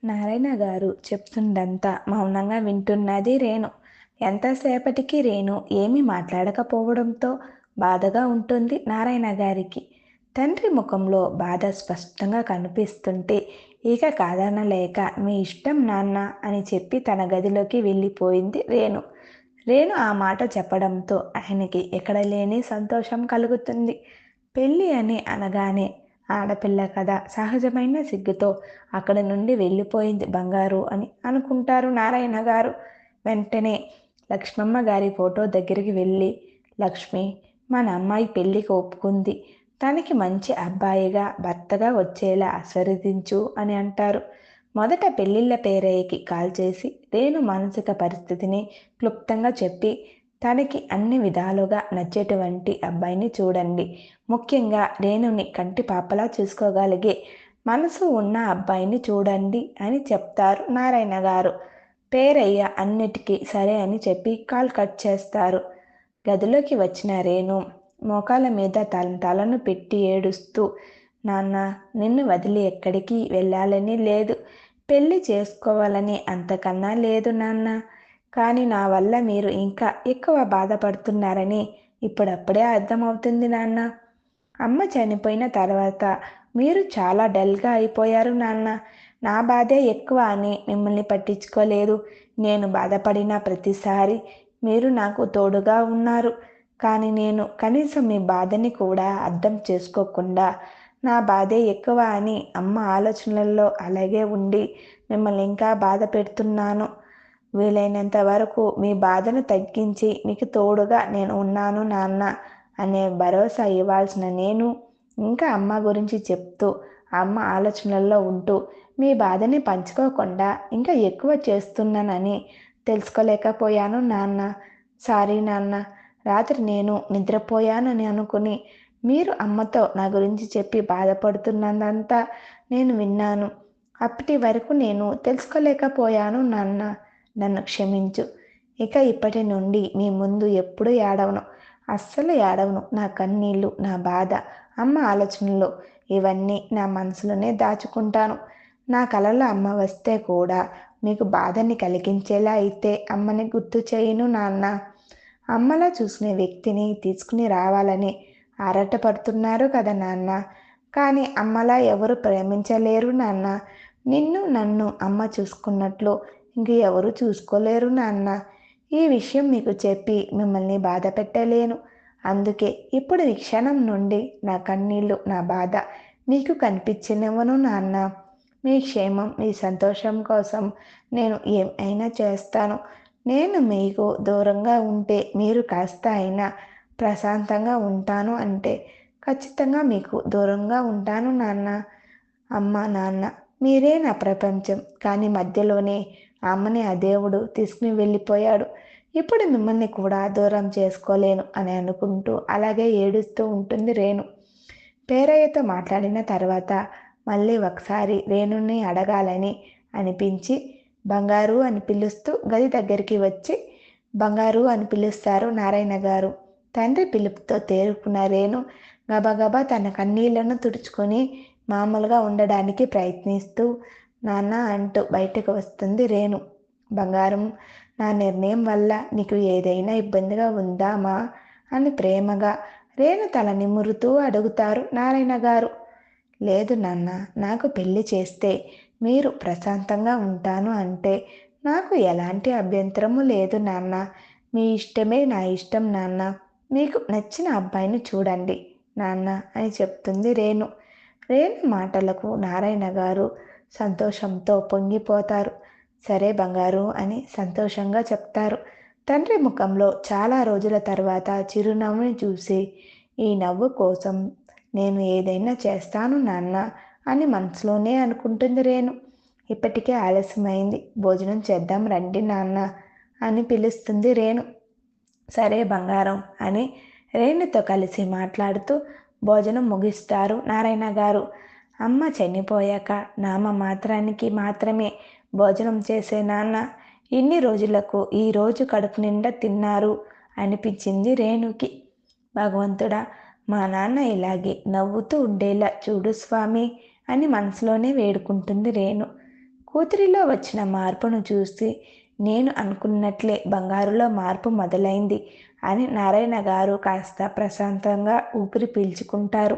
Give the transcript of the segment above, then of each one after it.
నారాయణ గారు చెప్తుందంతా మౌనంగా వింటున్నది రేణు. ఎంతసేపటికి రేణు ఏమీ మాట్లాడకపోవడంతో బాధగా ఉంటుంది నారాయణ గారికి. తండ్రి ముఖంలో బాధ స్పష్టంగా కనిపిస్తుంటే ఇక కాదనలేక మీ ఇష్టం నాన్న అని చెప్పి తన గదిలోకి వెళ్ళిపోయింది రేణు. రేణు ఆ మాట చెప్పడంతో ఆయనకి ఎక్కడ లేని సంతోషం కలుగుతుంది. పెళ్ళి అని అనగానే ఆడపిల్ల కదా, సహజమైన సిగ్గుతో అక్కడి నుండి వెళ్ళిపోయింది బంగారు అని అనుకుంటారు నారాయణ గారు. వెంటనే లక్ష్మమ్మ గారి ఫోటో దగ్గరికి వెళ్ళి, లక్ష్మి, మన అమ్మాయి పెళ్ళికి ఒప్పుకుంది. తనకి మంచి అబ్బాయిగా భర్తగా వచ్చేలా ఆశీర్వదించు అని అంటారు. మొదట పెళ్ళిళ్ళ పేరయ్యకి కాల్ చేసి రేణు మానసిక పరిస్థితిని క్లుప్తంగా చెప్పి, తనకి అన్ని విధాలుగా నచ్చేటువంటి అబ్బాయిని చూడండి, ముఖ్యంగా రేణుని కంటి పాపలా చూసుకోగలిగే మనసు ఉన్న అబ్బాయిని చూడండి అని చెప్తారు నారాయణ గారు. పేరయ్య అన్నిటికీ సరే అని చెప్పి కాల్ కట్ చేస్తారు. గదిలోకి వచ్చిన రేణు మోకాల మీద తలను పెట్టి ఏడుస్తూ, నాన్న, నిన్ను వదిలి ఎక్కడికి వెళ్ళాలని లేదు, పెళ్ళి చేసుకోవాలని అంతకన్నా లేదు నాన్న. కానీ నా వల్ల మీరు ఇంకా ఎక్కువ బాధపడుతున్నారని ఇప్పుడప్పుడే అర్థమవుతుంది నాన్న. అమ్మ చనిపోయిన తర్వాత మీరు చాలా డల్గా అయిపోయారు నాన్న. నా బాధే ఎక్కువ అని మిమ్మల్ని పట్టించుకోలేదు. నేను బాధపడిన ప్రతిసారి మీరు నాకు తోడుగా ఉన్నారు. కానీ నేను కనీసం మీ బాధని కూడా అర్థం చేసుకోకుండా నా బాధే ఎక్కువ అని అమ్మ ఆలోచనలలో అలాగే ఉండి మిమ్మల్ని ఇంకా బాధ పెడుతున్నాను. వీలైనంత వరకు మీ బాధను తగ్గించి మీకు తోడుగా నేను ఉన్నాను నాన్న అనే భరోసా ఇవ్వాల్సిన నేను ఇంకా అమ్మ గురించి చెప్తూ అమ్మ ఆలోచనల్లో ఉంటూ మీ బాధని పంచుకోకుండా ఇంకా ఎక్కువ చేస్తున్నానని తెలుసుకోలేకపోయాను నాన్న. సారీ నాన్న. రాత్రి నేను నిద్రపోయానని అనుకుని మీరు అమ్మతో నా గురించి చెప్పి బాధపడుతున్నదంతా నేను విన్నాను. అప్పటి వరకు నేను తెలుసుకోలేకపోయాను నాన్న. నన్ను క్షమించు. ఇక ఇప్పటి నుండి మీ ముందు ఎప్పుడూ ఏడవను, అస్సలు ఏడవను. నా కన్నీళ్ళు, నా బాధ, అమ్మ ఆలోచనలు ఇవన్నీ నా మనసులోనే దాచుకుంటాను. నా కలలో అమ్మ వస్తే కూడా మీకు బాధని కలిగించేలా అయితే అమ్మని గుర్తు చేయను నాన్న. అమ్మలా చూసిన వ్యక్తిని తీసుకుని రావాలని ఆరాటపడుతున్నారు కదా నాన్న. కానీ అమ్మలా ఎవరు ప్రేమించలేరు నాన్న. నిన్ను నన్ను అమ్మ చూసుకున్నట్లు ఇంక ఎవరు చూసుకోలేరు నాన్న. ఈ విషయం మీకు చెప్పి మిమ్మల్ని బాధ పెట్టలేను. అందుకే ఇప్పుడు ఈ క్షణం నుండి నా కన్నీళ్ళు, నా బాధ మీకు కనిపించనివ్వను నాన్న. మీ క్షేమం, మీ సంతోషం కోసం నేను ఏమైనా చేస్తాను. నేను మీకు దూరంగా ఉంటే మీరు కాస్త అయినా ప్రశాంతంగా ఉంటాను అంటే ఖచ్చితంగా మీకు దూరంగా ఉంటాను నాన్న. అమ్మ, నాన్న మీరే నా ప్రపంచం. కానీ మధ్యలోనే అమ్మని ఆ దేవుడు తీసుకుని వెళ్ళిపోయాడు. ఇప్పుడు మిమ్మల్ని కూడా దూరం చేసుకోలేను అని అనుకుంటూ అలాగే ఏడుస్తూ ఉంటుంది రేణు. పేరయ్యతో మాట్లాడిన తర్వాత మళ్ళీ ఒకసారి రేణుని అడగాలని అనిపించి బంగారు అని పిలుస్తూ గది దగ్గరికి వచ్చి బంగారు అని పిలుస్తారు నారాయణ గారు. తండ్రి పిలుపుతో తేరుకున్న రేణు గబగబా తన కన్నీళ్లను తుడుచుకొని మామూలుగా ఉండడానికి ప్రయత్నిస్తూ నాన్న అంటూ బయటకు వస్తుంది రేణు. బంగారం, నా నిర్ణయం వల్ల నీకు ఏదైనా ఇబ్బందిగా ఉందా మా అని ప్రేమగా రేణు తల నిమురుతూ అడుగుతారు నారాయణ గారు. లేదు నాన్న, నాకు పెళ్లి చేస్తే మీరు ప్రశాంతంగా ఉంటాను అంటే నాకు ఎలాంటి అభ్యంతరము లేదు నాన్న. మీ ఇష్టమే నా ఇష్టం నాన్న. మీకు నచ్చిన అబ్బాయిని చూడండి నాన్న అని చెప్తుంది రేణు. రేణు మాటలకు నారాయణ గారు సంతోషంతో పొంగిపోతారు. సరే బంగారు అని సంతోషంగా చెప్తారు. తండ్రి ముఖంలో చాలా రోజుల తర్వాత చిరునవ్వుని చూసి, ఈ నవ్వు కోసం నేను ఏదైనా చేస్తాను నాన్న అని మనసులోనే అనుకుంటుంది రేణు. ఇప్పటికే ఆలస్యమైంది, భోజనం చేద్దాం రండి నాన్న అని పిలుస్తుంది రేణు. సరే బంగారం అని రేణుతో కలిసి మాట్లాడుతూ భోజనం ముగిస్తారు నారాయణ గారు. అమ్మ చనిపోయాక నామ మాత్రానికి మాత్రమే భోజనం చేసే నాన్న ఇన్ని రోజులకు ఈరోజు కడుపు నిండా తిన్నారు అనిపించింది రేణుకి. భగవంతుడా, మా నాన్న ఇలాగే నవ్వుతూ ఉండేలా చూడు స్వామి అని మనసులోనే వేడుకుంటుంది రేణు. కూతురిలో వచ్చిన మార్పును చూసి నేను అనుకున్నట్లే బంగారులో మార్పు మొదలైంది అని నారాయణ గారు కాస్త ప్రశాంతంగా ఊపిరి పీల్చుకుంటారు.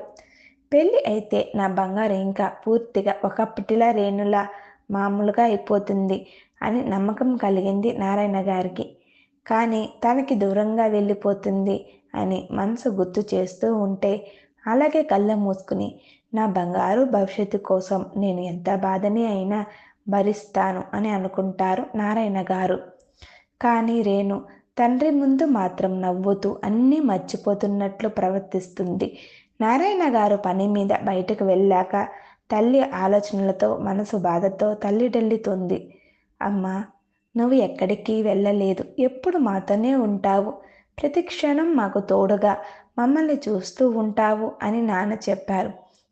పెళ్ళి అయితే నా బంగారు ఇంకా పూర్తిగా ఒకప్పటిలా రేణులా మామూలుగా అయిపోతుంది అని నమ్మకం కలిగింది నారాయణ గారికి. కానీ తనకి దూరంగా వెళ్ళిపోతుంది అని మనసు గుర్తు చేస్తూ ఉంటే అలాగే కళ్ళు మూసుకుని నా బంగారు భవిష్యత్తు కోసం నేను ఎంత బాధని అయినా భరిస్తాను అని అనుకుంటారు నారాయణ గారు. కానీ రేణు తండ్రి ముందు మాత్రం నవ్వుతూ అన్నీ మర్చిపోతున్నట్లు ప్రవర్తిస్తుంది. నారాయణ గారు పని మీద బయటకు వెళ్ళాక తల్లి ఆలోచనలతో మనసు బాధతో తల్లిడల్లుతుంది. అమ్మా, నువ్వు ఎక్కడికి వెళ్ళలేదు, ఎప్పుడు మాతోనే ఉంటావు, ప్రతి క్షణం మాకు తోడుగా మమ్మల్ని చూస్తూ ఉంటావు అని నాన్న చెప్పారు.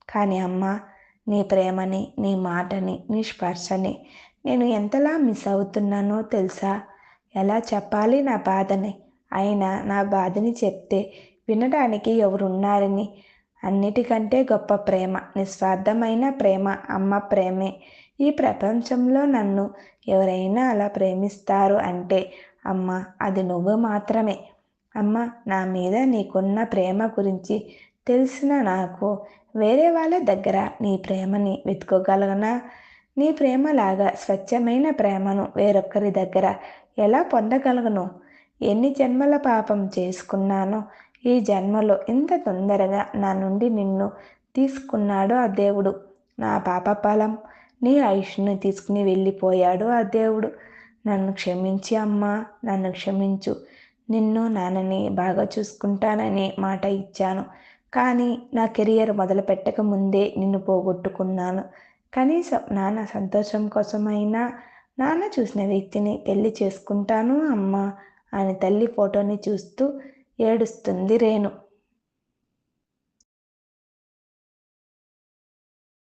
కానీ అమ్మా, నీ ప్రేమని, నీ మాటని, నీ స్పర్శని నేను ఎంతలా మిస్ అవుతున్నానో తెలుసా? ఎలా చెప్పాలి నా బాధని? అయినా నా బాధని చెప్తే వినడానికి ఎవరున్నారని? అన్నిటికంటే గొప్ప ప్రేమ, నిస్వార్థమైన ప్రేమ అమ్మ ప్రేమే. ఈ ప్రపంచంలో నన్ను ఎవరైనా అలా ప్రేమిస్తారు అంటే అమ్మ, అది నువ్వు మాత్రమే. అమ్మ, నా మీద నీకున్న ప్రేమ గురించి తెలిసిన నాకు వేరే వాళ్ళ దగ్గర నీ ప్రేమని వెతుకోగలనా? నీ ప్రేమలాగా స్వచ్ఛమైన ప్రేమను వేరొకరి దగ్గర ఎలా పొందగలను? ఎన్ని జన్మల పాపం చేసుకున్నానో ఈ జన్మలో ఇంత తొందరగా నా నుండి నిన్ను తీసుకున్నాడు ఆ దేవుడు. నా పాప ఫలం నీ ఆయుష్ను తీసుకుని వెళ్ళిపోయాడు ఆ దేవుడు. నన్ను క్షమించి అమ్మా, నన్ను క్షమించు. నిన్ను నాన్నని బాగా చూసుకుంటానని మాట ఇచ్చాను. కానీ నా కెరియర్ మొదలు పెట్టక ముందే నిన్ను పోగొట్టుకున్నాను. కనీసం నాన్న సంతోషం కోసమైనా నాన్న చూసిన వ్యక్తిని పెళ్లి చేసుకుంటాను అమ్మా అని తల్లి ఫోటోని చూస్తూ ఏడుస్తుంది రేణు.